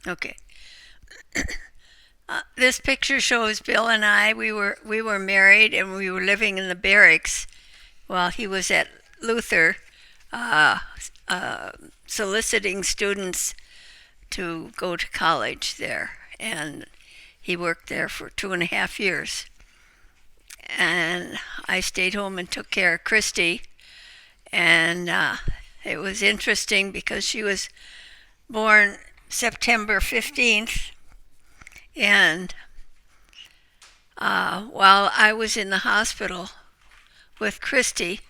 Okay. This picture shows Bill and I. We were married and we were living in the barracks while he was at Luther, uh, uh, soliciting students to go to college there. And he worked there for 2.5 years. And I stayed home and took care of Kristi. And it was interesting because she was born September 15th. And while I was in the hospital with Kristi,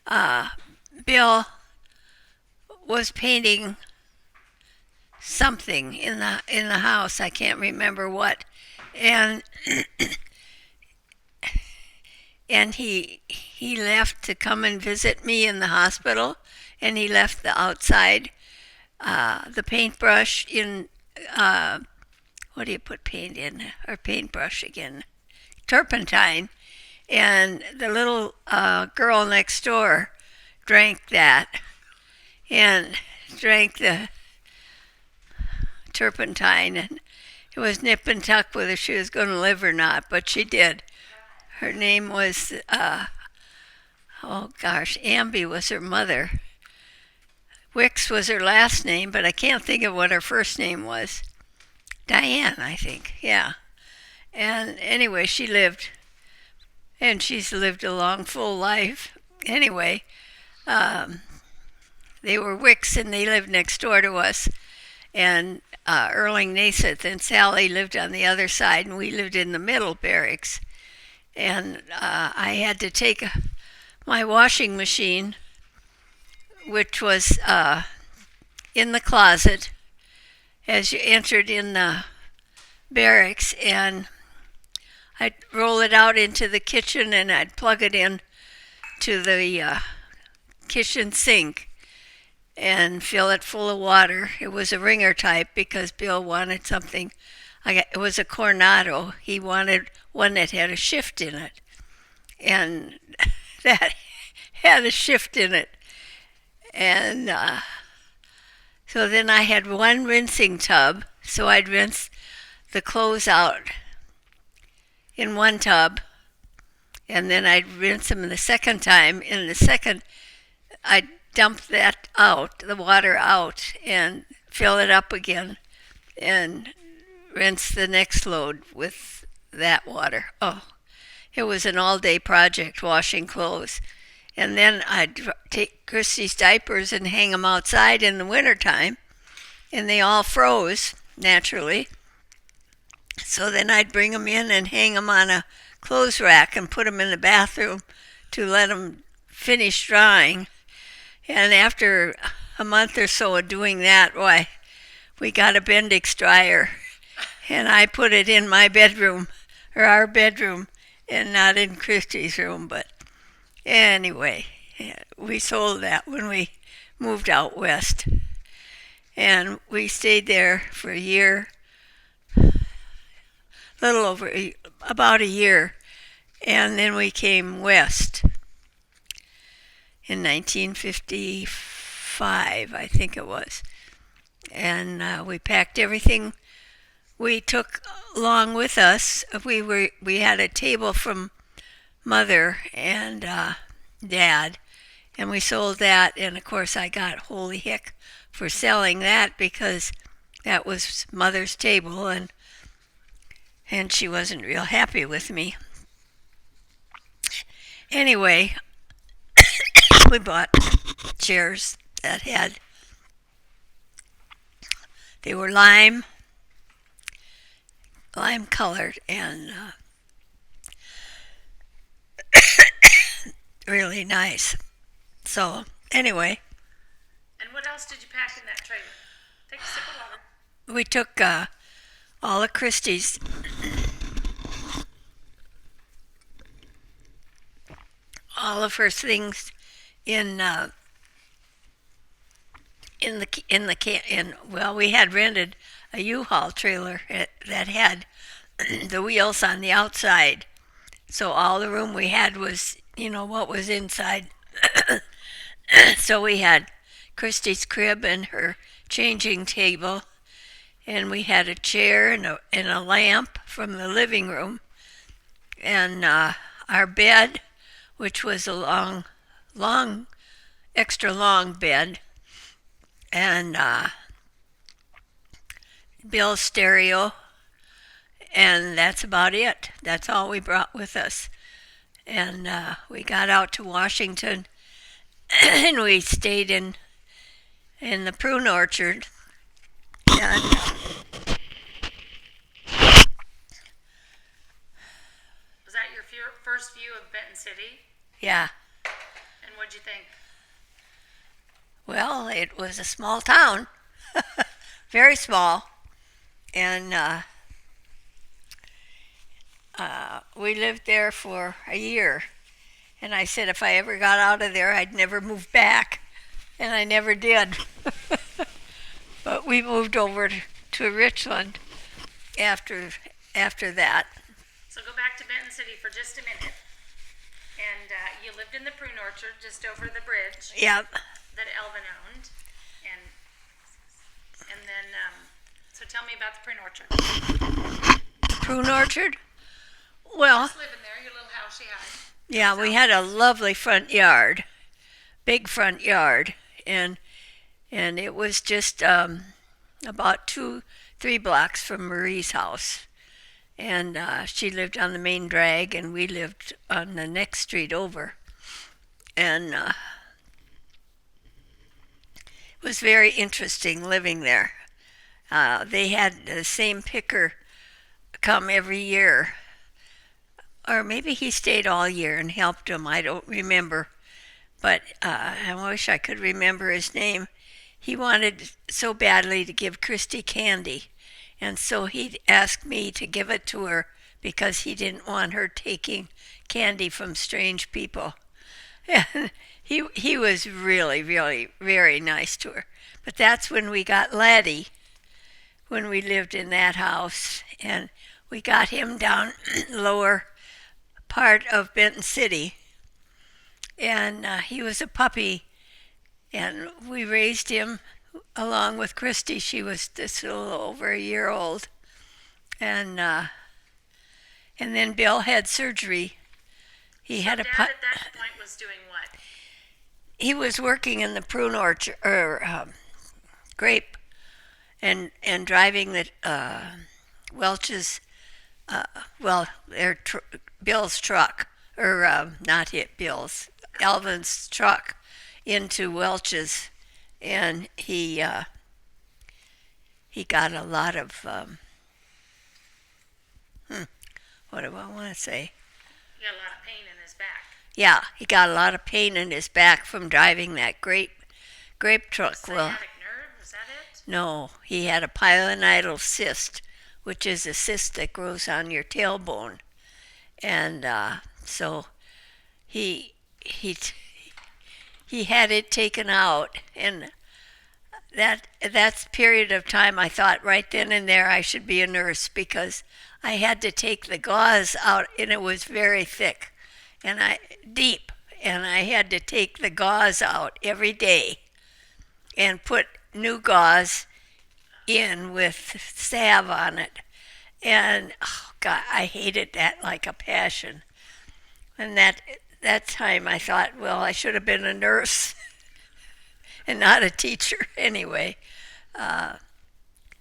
uh, Bill was painting something in the house. I can't remember what, and he left to come and visit me in the hospital, and he left the outside the paintbrush in. What do you put paint in? Or paintbrush again? Turpentine. And the little girl next door drank that and drank the turpentine. And it was nip and tuck whether she was going to live or not, but she did. Her name was, oh gosh, Amby was her mother. Wicks was her last name, but I can't think of what her first name was. Diane, I think, yeah. And anyway, she lived, and she's lived a long, full life. Anyway, um, they were Wicks, and they lived next door to us. And Erling Naiseth and Sally lived on the other side, and we lived in the middle barracks. And I had to take my washing machine, which was in the closet as you entered in the barracks, and I'd roll it out into the kitchen and I'd plug it in to the kitchen sink and fill it full of water. It was a ringer type because Bill wanted something. It was a Coronado. He wanted one that had a shift in it, and that had a shift in it. And so then I had one rinsing tub, so I'd rinse the clothes out in one tub, and then I'd rinse them the second time. In the second, I'd dump that out, the water out, and fill it up again, and rinse the next load with that water. Oh, it was an all-day project washing clothes. And then I'd take Kristi's diapers and hang them outside in the wintertime, and they all froze naturally. So then I'd bring them in and hang them on a clothes rack and put them in the bathroom to let them finish drying. And after a month or so of doing that, why, we got a Bendix dryer, and I put it in my bedroom, or our bedroom, and not in Kristi's room. But anyway, we sold that when we moved out west. And we stayed there for a year, little over, about a year. And then we came west in 1955, I think it was. And we packed everything we took along with us. We had a table from Mother and Dad, and we sold that. And of course, I got holy heck for selling that because that was Mother's table, and she wasn't real happy with me. Anyway, we bought chairs that they were lime colored, and really nice. So anyway, And what else did you pack in that trailer? Take a sip of water. we took all of Kristi's, all of her things in well, we had rented a U-Haul trailer that had the wheels on the outside. So all the room we had was, what was inside. So we had Kristi's crib and her changing table, and we had a chair and a lamp from the living room, and our bed, which was a long, extra long bed, and Bill's stereo, and that's about it. That's all we brought with us. And we got out to Washington, and we stayed in the prune orchard. And Was that your first view of Benton City? yeah, And what'd you think? well, it was a small town, very small, and we lived there for a year. And I said if I ever got out of there, I'd never move back, and I never did. But we moved over to Richland after that. So go back to Benton City for just a minute. And you lived in the prune orchard just over the bridge Yep. that Elvin owned. And then, so tell me about the prune orchard. Prune orchard. Well, Just living there, your little house you had. yeah, we had a lovely front yard, big front yard, and it was just about 3 blocks from Marie's house, and she lived on the main drag, and we lived on the next street over, and it was very interesting living there. They had the same picker come every year, or maybe he stayed all year and helped them. I don't remember, but I wish I could remember his name. He wanted so badly to give Kristi candy, and so he asked me to give it to her because he didn't want her taking candy from strange people. And he was really, really very nice to her. But that's when we got Laddie, when we lived in that house, and we got him down lower part of Benton City, and he was a puppy, and we raised him along with Kristi. She was just a little over a year old, and then Bill had surgery. He had a Dad at that point was doing what? he was working in the prune orchard or grape, and driving the Welch's Bill's truck, or not Bill's, Alvin's truck into Welch's, and he got a lot of what do I want to say? He got a lot of pain in his back. Yeah, he got a lot of pain in his back from driving that grape truck. Sciatic nerve, is that it? No, he had a pilonidal cyst, which is a cyst that grows on your tailbone, and so he had it taken out, and that period of time I thought right then and there I should be a nurse, because I had to take the gauze out, and it was very thick and deep, and I had to take the gauze out every day and put new gauze in with salve on it. And oh God, I hated that like a passion. And that time I thought, well, I should have been a nurse and not a teacher anyway.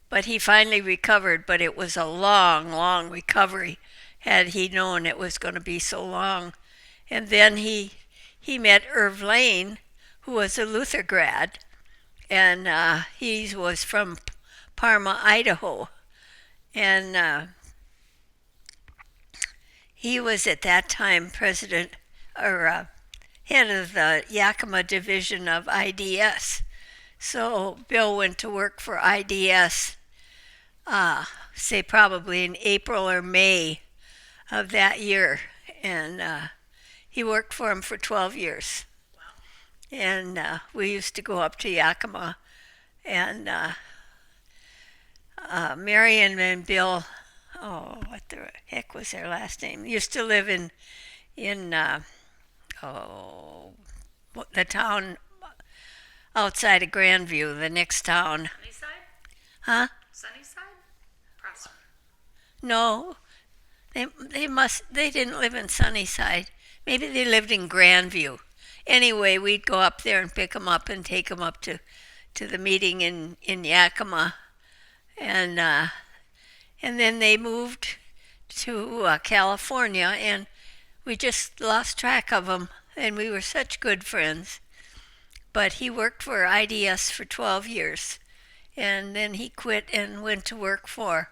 But he finally recovered, but it was a long, long recovery, had he known it was going to be so long. And then he met Irv Lane, who was a Luther grad, and he was from Parma, Idaho. And he was at that time president, or head of the Yakima division of IDS. So Bill went to work for IDS, say probably in April or May of that year. And he worked for him for 12 years. Wow. And we used to go up to Yakima. And Marion and Bill, oh, what the heck was their last name? Used to live in the town outside of Grandview, the next town. Sunnyside? Huh? Sunnyside? Prosper. No, they didn't live in Sunnyside. Maybe they lived in Grandview. Anyway, we'd go up there and pick them up and take them up to the meeting in Yakima, and then they moved to California, and we just lost track of them, and we were such good friends. But he worked for IDS for 12 years, and then he quit and went to work for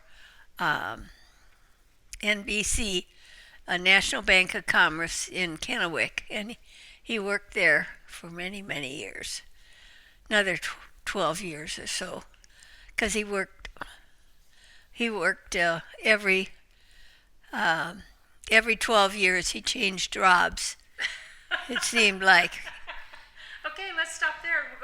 NBC, a National Bank of Commerce in Kennewick, and he worked there for many, many years, another 12 years or so, because he worked every 12 years he changed jobs. It seemed like. Okay, let's stop there. We'll